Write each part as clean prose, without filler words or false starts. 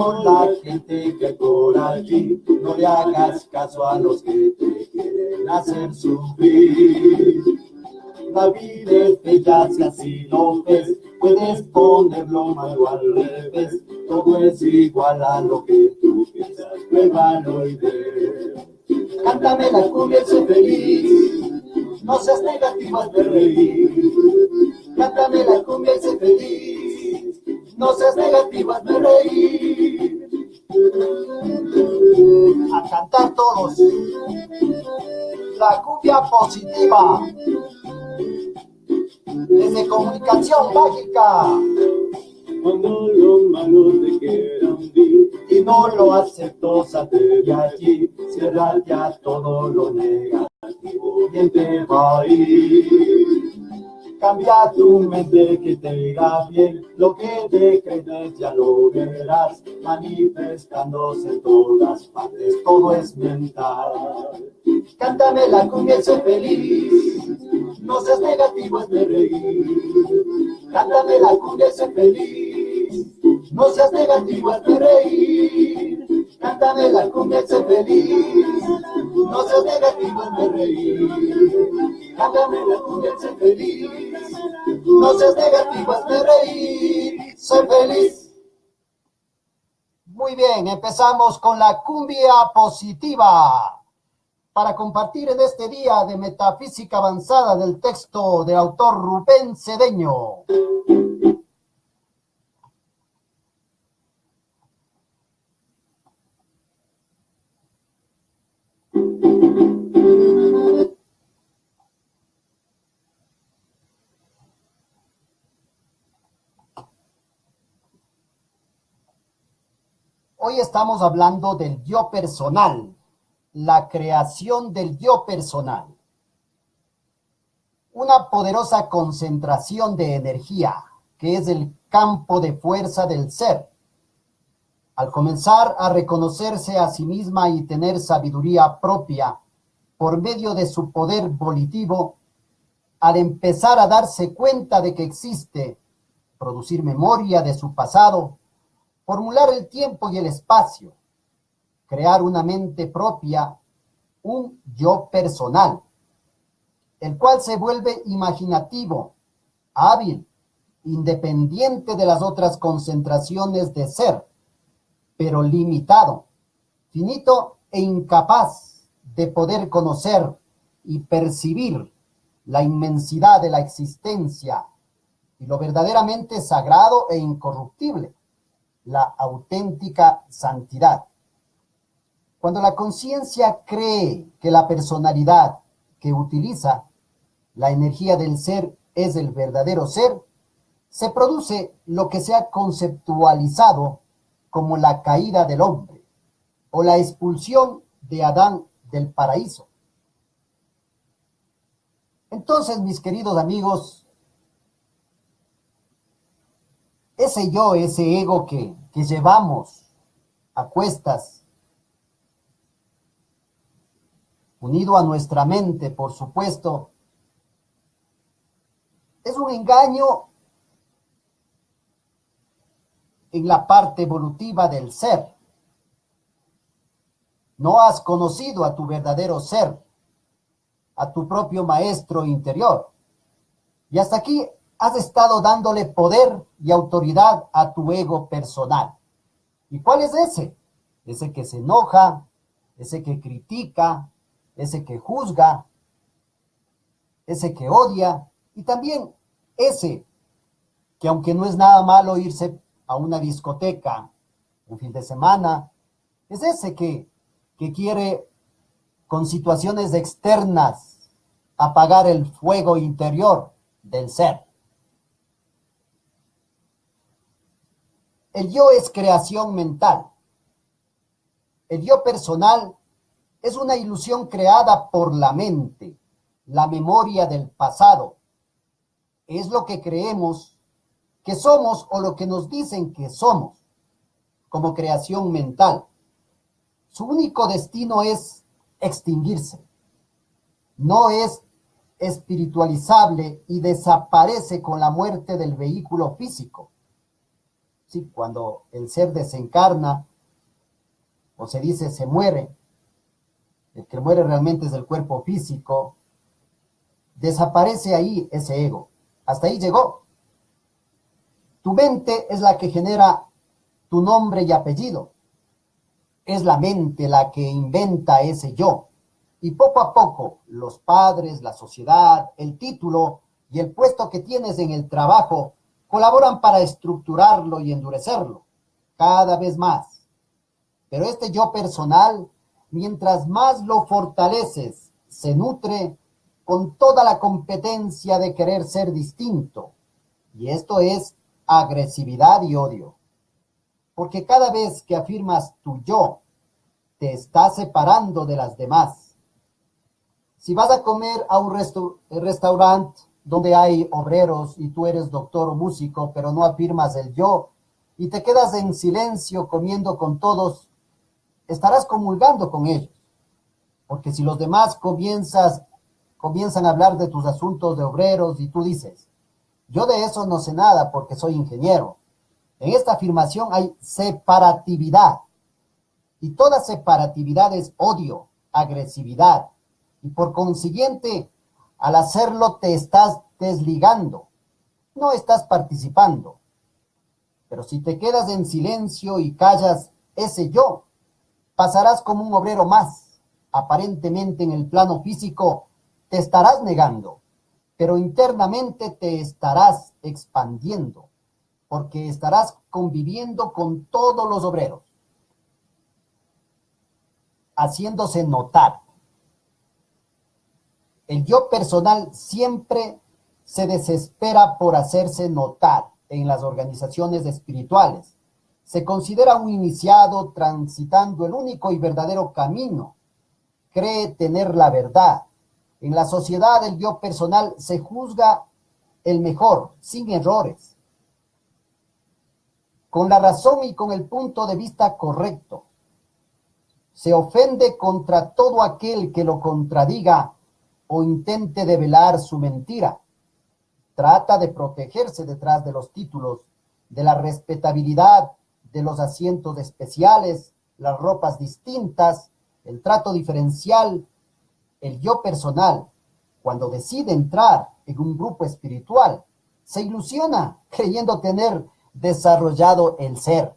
con la gente que por allí. No le hagas caso a los que te quieren hacer sufrir. La vida es bella si así lo ves, puedes ponerlo malo al revés. Todo es igual a lo que tú piensas, pruébalo y ve. Cántame la cumbia y sé feliz, no seas negativo, hazme reír. Cántame la cumbia y sé feliz, no seas negativo, hazme reír. A cantar todos la cumbia positiva desde Comunicación Mágica. Cuando lo malo te quiera hundir y no lo acepto, salte de allí, cierra ya todo lo negativo, bien te va a ir. Cambia tu mente que te irá bien, lo que te crees ya lo verás, manifestándose en todas partes, todo es mental. Cántame la cumbia y sé feliz, no seas negativo, hazme reír. Cántame la cumbia y sé feliz, no seas negativo, hazme reír. Cántame la cumbia y sé feliz, no seas negativo, hazme reír. Cántame la cumbia y sé feliz, no seas negativo, hazme reír. Soy feliz. Muy bien, empezamos con la cumbia positiva para compartir en este día de metafísica avanzada del texto del autor Rubén Cedeño. Hoy estamos hablando del yo personal, la creación del yo personal. Una poderosa concentración de energía, que es el campo de fuerza del ser. Al comenzar a reconocerse a sí misma y tener sabiduría propia por medio de su poder volitivo, al empezar a darse cuenta de que existe, producir memoria de su pasado, formular el tiempo y el espacio, crear una mente propia, un yo personal, el cual se vuelve imaginativo, hábil, independiente de las otras concentraciones de ser, pero limitado, finito e incapaz de poder conocer y percibir la inmensidad de la existencia y lo verdaderamente sagrado e incorruptible, la auténtica santidad. Cuando la conciencia cree que la personalidad que utiliza, la energía del ser, es el verdadero ser, se produce lo que se ha conceptualizado como la caída del hombre o la expulsión de Adán del paraíso. Entonces, mis queridos amigos, ese yo, ese ego que llevamos a cuestas, unido a nuestra mente, por supuesto, es un engaño en la parte evolutiva del ser. No has conocido a tu verdadero ser, a tu propio maestro interior. Y hasta aquí has estado dándole poder y autoridad a tu ego personal. ¿Y cuál es ese? Ese que se enoja, ese que critica, ese que juzga, ese que odia, y también ese que, aunque no es nada malo irse a una discoteca un fin de semana, es ese que quiere con situaciones externas apagar el fuego interior del ser. El yo es creación mental. El yo personal es una ilusión creada por la mente, la memoria del pasado. Es lo que creemos que somos o lo que nos dicen que somos, como creación mental. Su único destino es extinguirse. No es espiritualizable y desaparece con la muerte del vehículo físico. Sí, cuando el ser desencarna, o se dice se muere, el que muere realmente es el cuerpo físico, desaparece ahí ese ego. Hasta ahí llegó. Tu mente es la que genera tu nombre y apellido. Es la mente la que inventa ese yo. Y poco a poco, los padres, la sociedad, el título y el puesto que tienes en el trabajo colaboran para estructurarlo y endurecerlo cada vez más. Pero este yo personal, mientras más lo fortaleces, se nutre con toda la competencia de querer ser distinto. Y esto es agresividad y odio. Porque cada vez que afirmas tu yo, te estás separando de las demás. Si vas a comer a un restaurante donde hay obreros y tú eres doctor o músico, pero no afirmas el yo, y te quedas en silencio comiendo con todos, estarás comulgando con ellos. Porque si los demás comienzan a hablar de tus asuntos de obreros y tú dices, yo de eso no sé nada porque soy ingeniero. En esta afirmación hay separatividad. Y toda separatividad es odio, agresividad. Y por consiguiente, al hacerlo te estás desligando. No estás participando. Pero si te quedas en silencio y callas ese yo, pasarás como un obrero más. Aparentemente en el plano físico te estarás negando, pero internamente te estarás expandiendo, porque estarás conviviendo con todos los obreros, haciéndose notar. El yo personal siempre se desespera por hacerse notar en las organizaciones espirituales. Se considera un iniciado transitando el único y verdadero camino. Cree tener la verdad. En la sociedad el yo personal se juzga el mejor, sin errores, con la razón y con el punto de vista correcto. Se ofende contra todo aquel que lo contradiga o intente develar su mentira. Trata de protegerse detrás de los títulos, de la respetabilidad, de los asientos especiales, las ropas distintas, el trato diferencial. El yo personal, cuando decide entrar en un grupo espiritual, se ilusiona creyendo tener desarrollado el ser,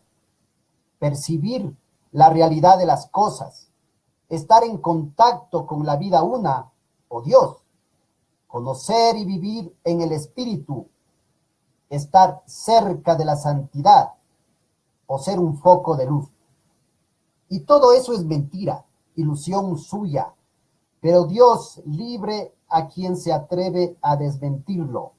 percibir la realidad de las cosas, estar en contacto con la vida una o Dios, conocer y vivir en el espíritu, estar cerca de la santidad o ser un foco de luz. Y todo eso es mentira, ilusión suya, pero Dios libre a quien se atreve a desmentirlo.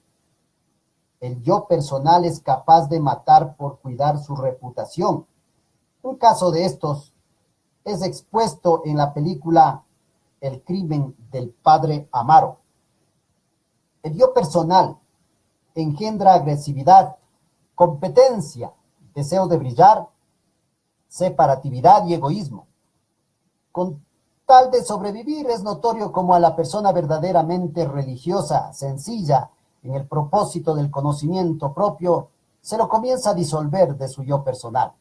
El yo personal es capaz de matar por cuidar su reputación. Un caso de estos es expuesto en la película El crimen del padre Amaro. El yo personal engendra agresividad, competencia, deseo de brillar, separatividad y egoísmo. Con tal de sobrevivir es notorio como a la persona verdaderamente religiosa, sencilla, en el propósito del conocimiento propio, se lo comienza a disolver de su yo personal.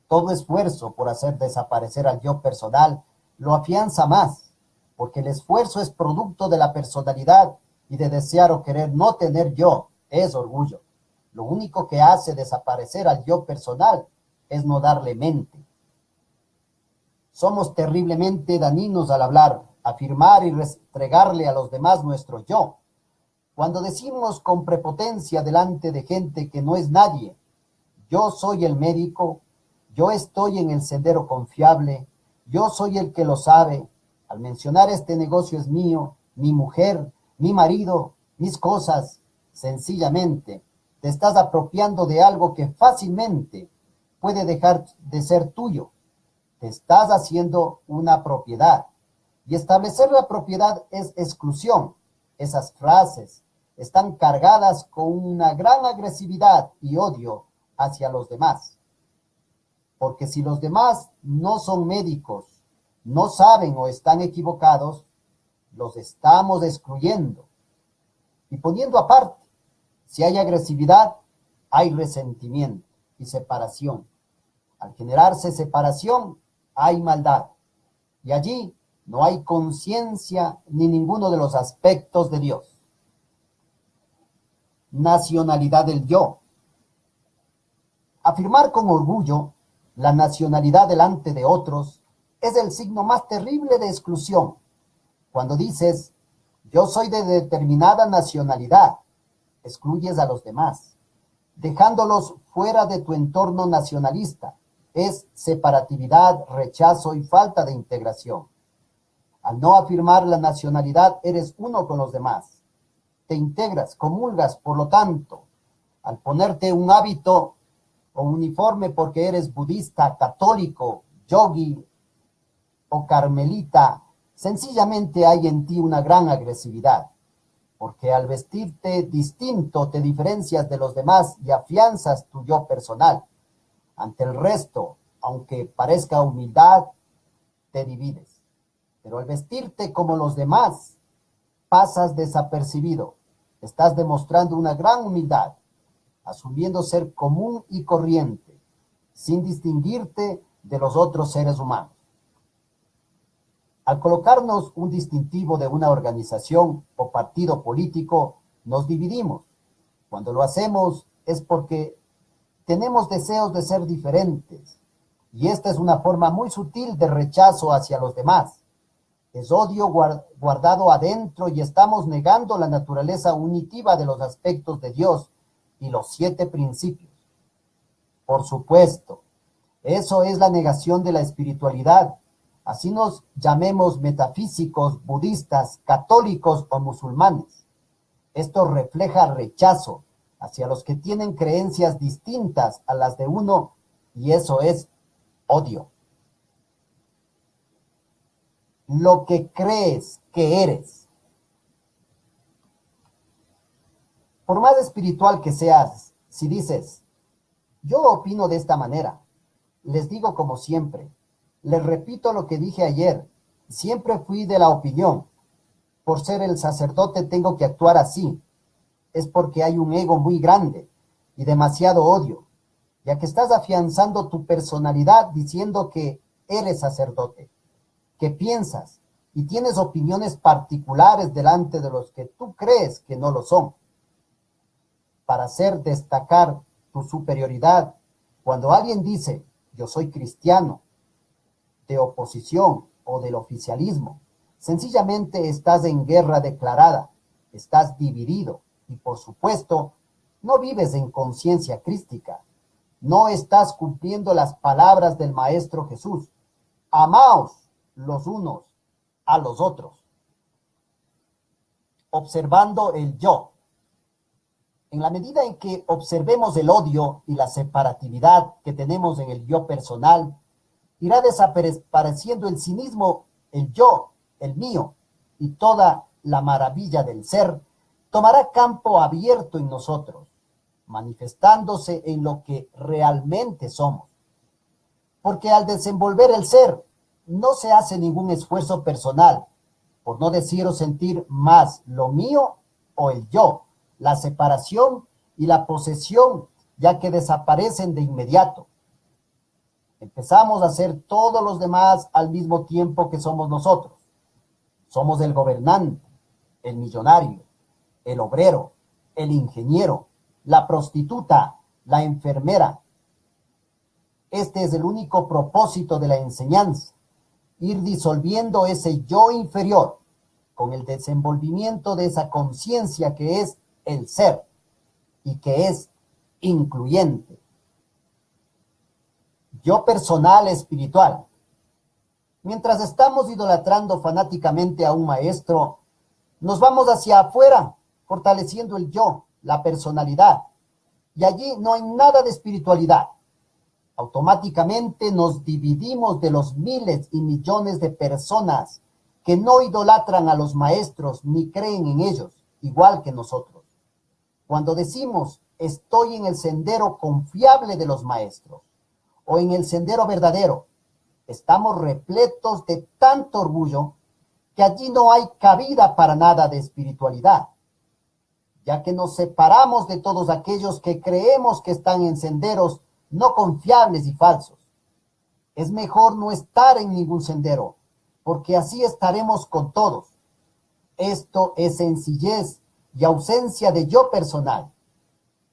Todo esfuerzo por hacer desaparecer al yo personal lo afianza más, porque el esfuerzo es producto de la personalidad y de desear o querer no tener yo, es orgullo. Lo único que hace desaparecer al yo personal es no darle mente. Somos terriblemente dañinos al hablar, afirmar y restregarle a los demás nuestro yo. Cuando decimos con prepotencia delante de gente que no es nadie, yo soy el médico, yo estoy en el sendero confiable, yo soy el que lo sabe, al mencionar este negocio es mío, mi mujer, mi marido, mis cosas, sencillamente te estás apropiando de algo que fácilmente puede dejar de ser tuyo. Te estás haciendo una propiedad. Y establecer la propiedad es exclusión. Esas frases están cargadas con una gran agresividad y odio hacia los demás. Porque si los demás no son médicos, no saben o están equivocados, los estamos excluyendo y poniendo aparte. Si hay agresividad, hay resentimiento. y separación. Al generarse separación, hay maldad. Y allí no hay conciencia ni ninguno de los aspectos de Dios. Nacionalidad del yo. Afirmar con orgullo la nacionalidad delante de otros es el signo más terrible de exclusión. Cuando dices, yo soy de determinada nacionalidad, excluyes a los demás, dejándolos fuera de tu entorno nacionalista. Es separatividad, rechazo y falta de integración. Al no afirmar la nacionalidad, eres uno con los demás. Te integras, comulgas, por lo tanto, al ponerte un hábito o uniforme porque eres budista, católico, yogi o carmelita, sencillamente hay en ti una gran agresividad, porque al vestirte distinto te diferencias de los demás y afianzas tu yo personal. Ante el resto, aunque parezca humildad, te divides. Pero al vestirte como los demás, pasas desapercibido. Estás demostrando una gran humildad, asumiendo ser común y corriente, sin distinguirte de los otros seres humanos. Al colocarnos un distintivo de una organización o partido político, nos dividimos. Cuando lo hacemos es porque tenemos deseos de ser diferentes, y esta es una forma muy sutil de rechazo hacia los demás. Es odio guardado adentro y estamos negando la naturaleza unitiva de los aspectos de Dios y los 7 principios. Por supuesto, eso es la negación de la espiritualidad. Así nos llamemos metafísicos, budistas, católicos o musulmanes. Esto refleja rechazo hacia los que tienen creencias distintas a las de uno, y eso es odio. Lo que crees que eres. Por más espiritual que seas, si dices, yo opino de esta manera, les digo como siempre, les repito lo que dije ayer, siempre fui de la opinión, por ser el sacerdote tengo que actuar así, es porque hay un ego muy grande y demasiado odio, ya que estás afianzando tu personalidad diciendo que eres sacerdote, que piensas y tienes opiniones particulares delante de los que tú crees que no lo son. Para hacer destacar tu superioridad, cuando alguien dice, yo soy cristiano, de oposición o del oficialismo, sencillamente estás en guerra declarada, estás dividido y por supuesto no vives en conciencia crística, no estás cumpliendo las palabras del Maestro Jesús. Amaos los unos a los otros. Observando el yo. En la medida en que observemos el odio y la separatividad que tenemos en el yo personal, irá desapareciendo el cinismo, el yo, el mío, y toda la maravilla del ser tomará campo abierto en nosotros, manifestándose en lo que realmente somos. Porque al desenvolver el ser, no se hace ningún esfuerzo personal, por no decir o sentir más lo mío o el yo, la separación y la posesión, ya que desaparecen de inmediato. Empezamos a ser todos los demás al mismo tiempo que somos nosotros. Somos el gobernante, el millonario, el obrero, el ingeniero, la prostituta, la enfermera. Este es el único propósito de la enseñanza, ir disolviendo ese yo inferior con el desenvolvimiento de esa conciencia que es el ser y que es incluyente. Yo personal espiritual. Mientras estamos idolatrando fanáticamente a un maestro, nos vamos hacia afuera, fortaleciendo el yo, la personalidad. Y allí no hay nada de espiritualidad. Automáticamente nos dividimos de los miles y millones de personas que no idolatran a los maestros ni creen en ellos, igual que nosotros. Cuando decimos, estoy en el sendero confiable de los maestros, o en el sendero verdadero, estamos repletos de tanto orgullo que allí no hay cabida para nada de espiritualidad, ya que nos separamos de todos aquellos que creemos que están en senderos no confiables y falsos. Es mejor no estar en ningún sendero, porque así estaremos con todos. Esto es sencillez y ausencia de yo personal.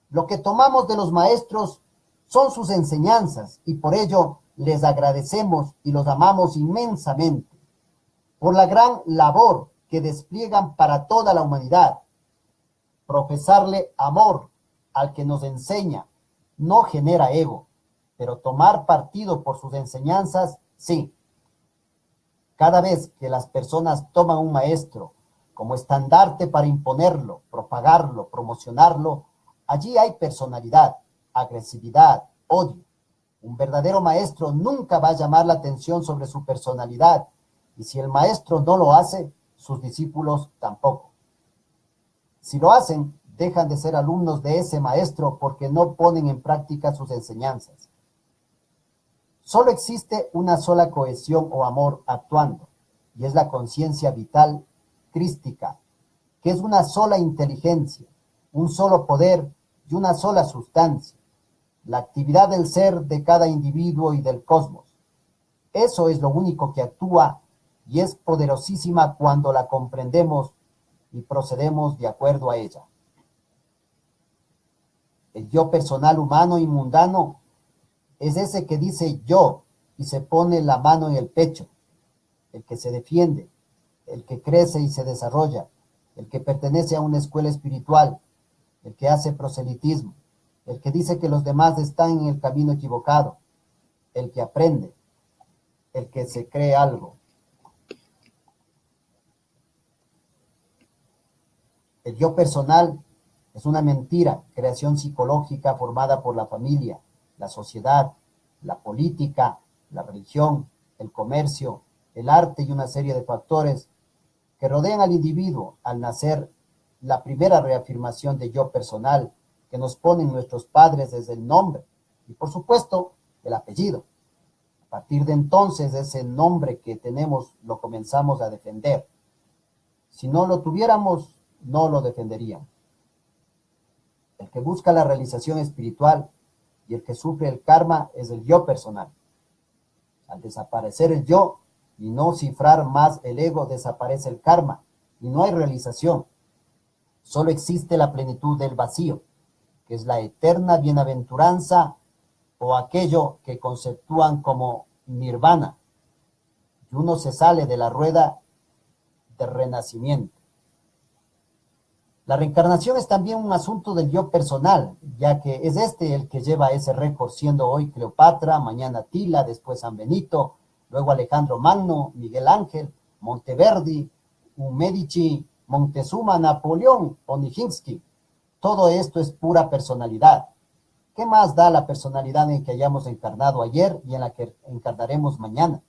Lo que tomamos de los maestros son sus enseñanzas y por ello les agradecemos y los amamos inmensamente por la gran labor que despliegan para toda la humanidad. Profesarle amor al que nos enseña no genera ego, pero tomar partido por sus enseñanzas, sí. Cada vez que las personas toman un maestro como estandarte para imponerlo, propagarlo, promocionarlo, allí hay personalidad, agresividad, odio. Un verdadero maestro nunca va a llamar la atención sobre su personalidad, y si el maestro no lo hace, sus discípulos tampoco. Si lo hacen, dejan de ser alumnos de ese maestro porque no ponen en práctica sus enseñanzas. Solo existe una sola cohesión o amor actuando, y es la conciencia vital crística, que es una sola inteligencia, un solo poder y una sola sustancia, la actividad del ser de cada individuo y del cosmos. Eso es lo único que actúa y es poderosísima cuando la comprendemos y procedemos de acuerdo a ella. El yo personal humano y mundano es ese que dice yo y se pone la mano en el pecho, el que se defiende, el que crece y se desarrolla, el que pertenece a una escuela espiritual, el que hace proselitismo, el que dice que los demás están en el camino equivocado, el que aprende, el que se cree algo. El yo personal es una mentira, creación psicológica formada por la familia, la sociedad, la política, la religión, el comercio, el arte y una serie de factores que rodean al individuo al nacer. La primera reafirmación de yo personal que nos ponen nuestros padres desde el nombre y por supuesto el apellido. A partir de entonces ese nombre que tenemos lo comenzamos a defender. Si no lo tuviéramos, no lo defenderíamos. El que busca la realización espiritual y el que sufre el karma es el yo personal. Al desaparecer el yo y no cifrar más el ego, desaparece el karma y no hay realización. Solo existe la plenitud del vacío, que es la eterna bienaventuranza o aquello que conceptúan como nirvana. Y uno se sale de la rueda de renacimiento. La reencarnación es también un asunto del yo personal, ya que es este el que lleva ese récord, siendo hoy Cleopatra, mañana Tila, después San Benito, luego Alejandro Magno, Miguel Ángel, Monteverdi, un Medici, Montezuma, Napoleón o Nijinsky. Todo esto es pura personalidad. ¿Qué más da la personalidad en que hayamos encarnado ayer y en la que encarnaremos mañana?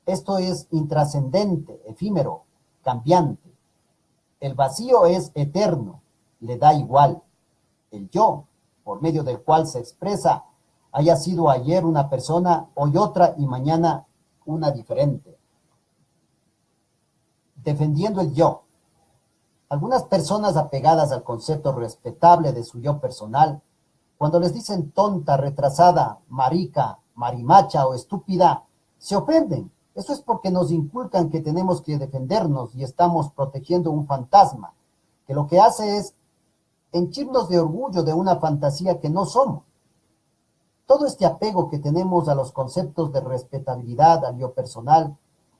Esto es intrascendente, efímero, cambiante. El vacío es eterno, le da igual. El yo, por medio del cual se expresa, haya sido ayer una persona, hoy otra y mañana una diferente. Defendiendo el yo. Algunas personas apegadas al concepto respetable de su yo personal, cuando les dicen tonta, retrasada, marica, marimacha o estúpida, se ofenden. Eso es porque nos inculcan que tenemos que defendernos y estamos protegiendo un fantasma, que lo que hace es henchirnos de orgullo de una fantasía que no somos. Todo este apego que tenemos a los conceptos de respetabilidad, al yo personal,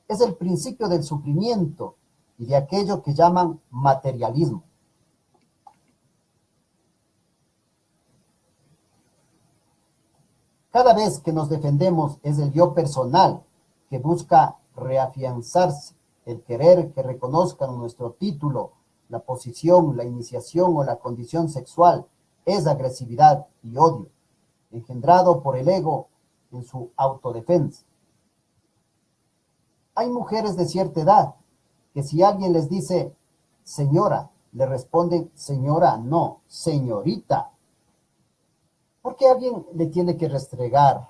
es el principio del sufrimiento y de aquello que llaman materialismo. Cada vez que nos defendemos es el yo personal que busca reafianzarse, el querer que reconozcan nuestro título, la posición, la iniciación o la condición sexual, es agresividad y odio, engendrado por el ego en su autodefensa. Hay mujeres de cierta edad que si alguien les dice señora, le responden señora, no, señorita. ¿Por qué alguien le tiene que restregar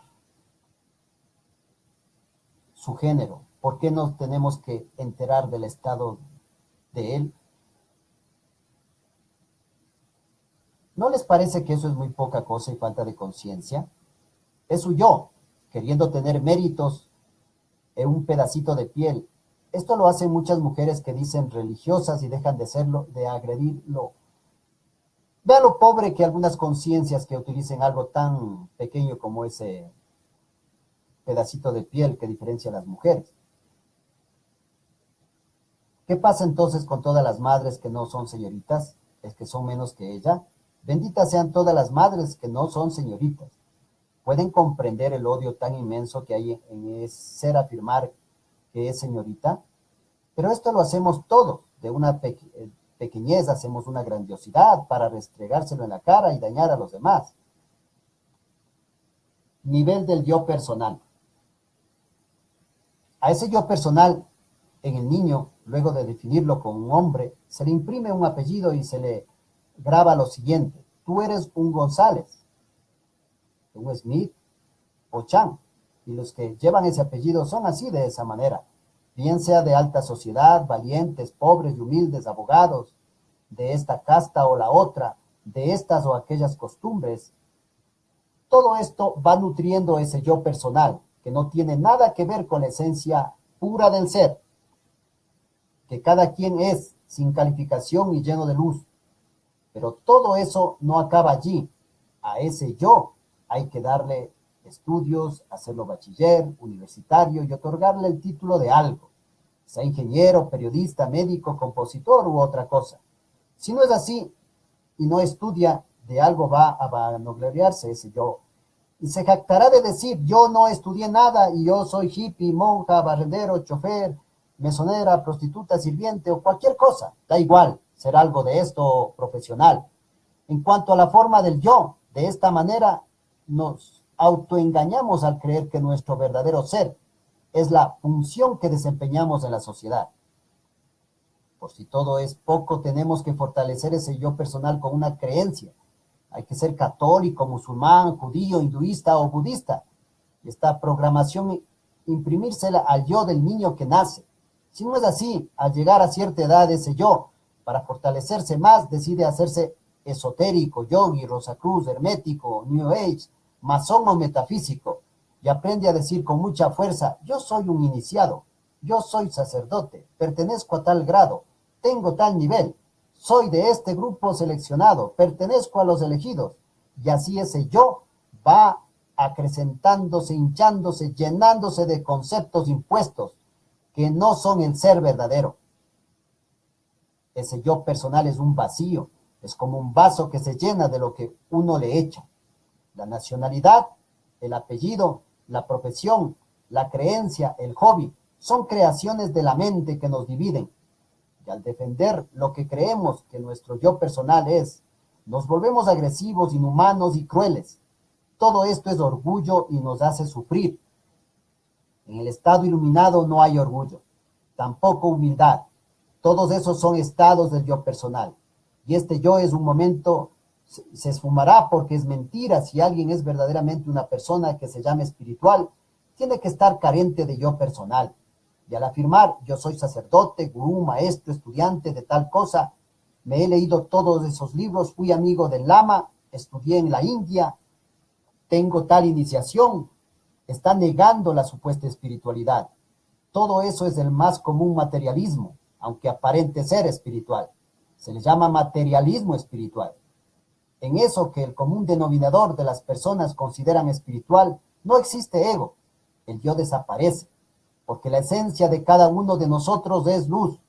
su género? ¿Por qué nos tenemos que enterar del estado de él? ¿No les parece que eso es muy poca cosa y falta de conciencia? Es su yo, queriendo tener méritos en un pedacito de piel. Esto lo hacen muchas mujeres que dicen religiosas y dejan de serlo, de agredirlo. Vea lo pobre que algunas conciencias que utilicen algo tan pequeño como ese pedacito de piel que diferencia a las mujeres. ¿Qué pasa entonces con todas las madres que no son señoritas? ¿Es que son menos que ella? Benditas sean todas las madres que no son señoritas. ¿Pueden comprender el odio tan inmenso que hay en ser afirmar que es señorita? Pero esto lo hacemos todos, de una pequeñez hacemos una grandiosidad para restregárselo en la cara y dañar a los demás. Nivel del yo personal. A ese yo personal, en el niño, luego de definirlo como un hombre, se le imprime un apellido y se le graba lo siguiente: tú eres un González, un Smith o Chan, y los que llevan ese apellido son así, de esa manera, bien sea de alta sociedad, valientes, pobres y humildes, abogados, de esta casta o la otra, de estas o aquellas costumbres. Todo esto va nutriendo ese yo personal, que no tiene nada que ver con la esencia pura del ser, que cada quien es, sin calificación y lleno de luz. Pero todo eso no acaba allí. A ese yo hay que darle estudios, hacerlo bachiller, universitario y otorgarle el título de algo, sea ingeniero, periodista, médico, compositor u otra cosa. Si no es así y no estudia, de algo va a vanagloriarse ese yo. Y se jactará de decir: yo no estudié nada y yo soy hippie, monja, barrendero, chofer, mesonera, prostituta, sirviente o cualquier cosa. Da igual ser algo de esto profesional. En cuanto a la forma del yo, de esta manera nos autoengañamos al creer que nuestro verdadero ser es la función que desempeñamos en la sociedad. Por si todo es poco, tenemos que fortalecer ese yo personal con una creencia. Hay que ser católico, musulmán, judío, hinduista o budista. Y esta programación imprimírsela al yo del niño que nace. Si no es así, al llegar a cierta edad, ese yo, para fortalecerse más, decide hacerse esotérico, yogi, rosacruz, hermético, new age, masón o metafísico, y aprende a decir con mucha fuerza: yo soy un iniciado, yo soy sacerdote, pertenezco a tal grado, tengo tal nivel, soy de este grupo seleccionado, pertenezco a los elegidos. Y así ese yo va acrecentándose, hinchándose, llenándose de conceptos impuestos que no son el ser verdadero. Ese yo personal es un vacío, es como un vaso que se llena de lo que uno le echa. La nacionalidad, el apellido, la profesión, la creencia, el hobby, son creaciones de la mente que nos dividen. Y al defender lo que creemos que nuestro yo personal es, nos volvemos agresivos, inhumanos y crueles. Todo esto es orgullo y nos hace sufrir. En el estado iluminado no hay orgullo, tampoco humildad. Todos esos son estados del yo personal. Y este yo es un momento, se esfumará porque es mentira. Si alguien es verdaderamente una persona que se llama espiritual, tiene que estar carente de yo personal. Y al afirmar: yo soy sacerdote, gurú, maestro, estudiante de tal cosa, me he leído todos esos libros, fui amigo del Lama, estudié en la India, tengo tal iniciación, está negando la supuesta espiritualidad. Todo eso es el más común materialismo, aunque aparente ser espiritual. Se le llama materialismo espiritual. En eso que el común denominador de las personas consideran espiritual, no existe ego. El yo desaparece, porque la esencia de cada uno de nosotros es luz.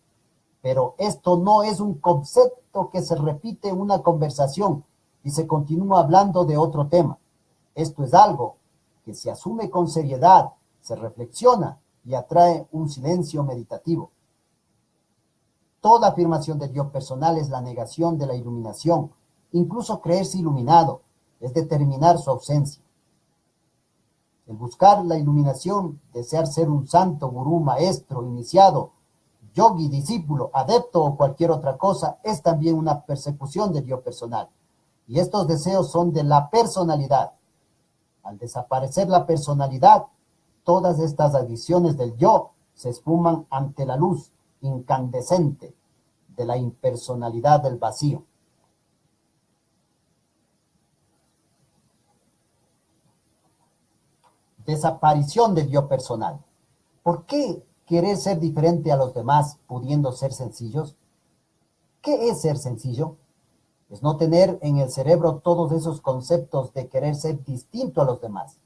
Pero esto no es un concepto que se repite en una conversación y se continúa hablando de otro tema. Esto es algo que se asume con seriedad, se reflexiona y atrae un silencio meditativo. Toda afirmación del yo personal es la negación de la iluminación. Incluso creerse iluminado es determinar su ausencia. El buscar la iluminación, desear ser un santo, gurú, maestro, iniciado, yogi, discípulo, adepto o cualquier otra cosa, es también una persecución del yo personal. Y estos deseos son de la personalidad. Al desaparecer la personalidad, todas estas adiciones del yo se esfuman ante la luz incandescente de la impersonalidad del vacío. desaparición del yo personal. ¿Por qué querer ser diferente a los demás pudiendo ser sencillos? ¿Qué es ser sencillo? Es no tener en el cerebro todos esos conceptos de querer ser distinto a los demás.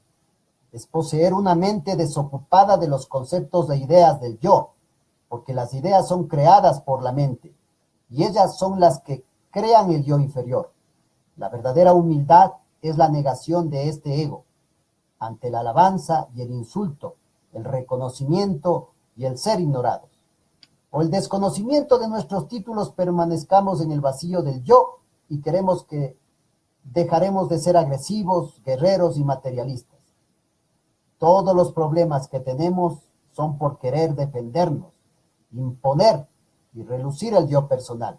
Es poseer una mente desocupada de los conceptos de ideas del yo, porque las ideas son creadas por la mente, y ellas son las que crean el yo inferior. La verdadera humildad es la negación de este ego, ante la alabanza y el insulto, el reconocimiento y el ser ignorados. O el desconocimiento de nuestros títulos permanezcamos en el vacío del yo y queremos que dejaremos de ser agresivos, guerreros y materialistas. Todos los problemas que tenemos son por querer defendernos, imponer y relucir el yo personal.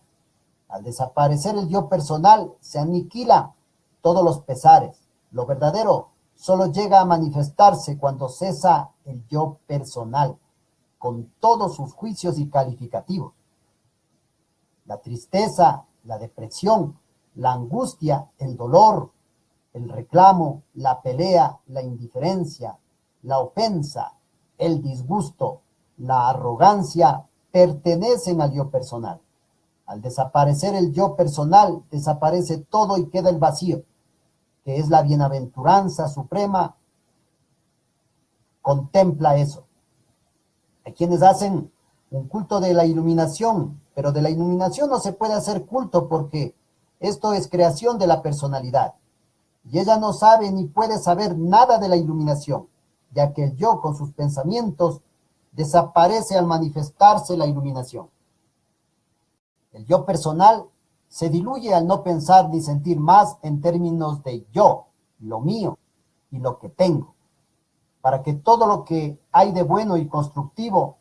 Al desaparecer el yo personal, se aniquila todos los pesares. Lo verdadero solo llega a manifestarse cuando cesa el yo personal, con todos sus juicios y calificativos. La tristeza, la depresión, la angustia, el dolor, el reclamo, la pelea, la indiferencia, la ofensa, el disgusto, la arrogancia, pertenecen al yo personal. Al desaparecer el yo personal, desaparece todo y queda el vacío, que es la bienaventuranza suprema. Contempla eso. Hay quienes hacen un culto de la iluminación, pero de la iluminación no se puede hacer culto porque esto es creación de la personalidad. Y ella no sabe ni puede saber nada de la iluminación, ya que el yo con sus pensamientos desaparece al manifestarse la iluminación. El yo personal se diluye al no pensar ni sentir más en términos de yo, lo mío y lo que tengo, para que todo lo que hay de bueno y constructivo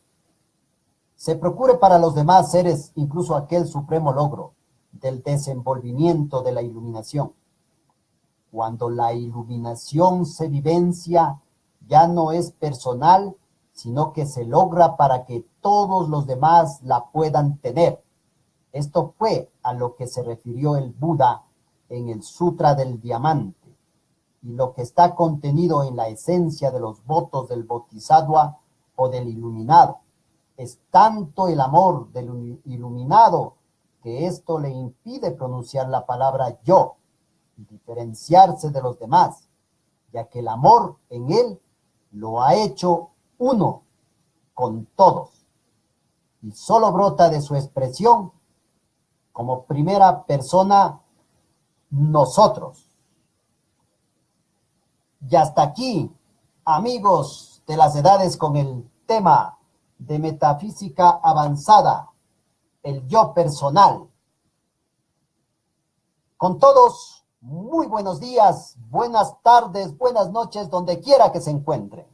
se procure para los demás seres, incluso aquel supremo logro del desenvolvimiento de la iluminación. Cuando la iluminación se vivencia, ya no es personal, sino que se logra para que todos los demás la puedan tener. Esto fue a lo que se refirió el Buda en el Sutra del Diamante, y lo que está contenido en la esencia de los votos del Bodhisattva o del iluminado. Es tanto el amor del iluminado que esto le impide pronunciar la palabra yo y diferenciarse de los demás, ya que el amor en él lo ha hecho uno con todos y solo brota de su expresión como primera persona nosotros. Y hasta aquí, amigos de las edades, con el tema de metafísica avanzada, el yo personal. Con todos, muy buenos días, buenas tardes, buenas noches, donde quiera que se encuentren.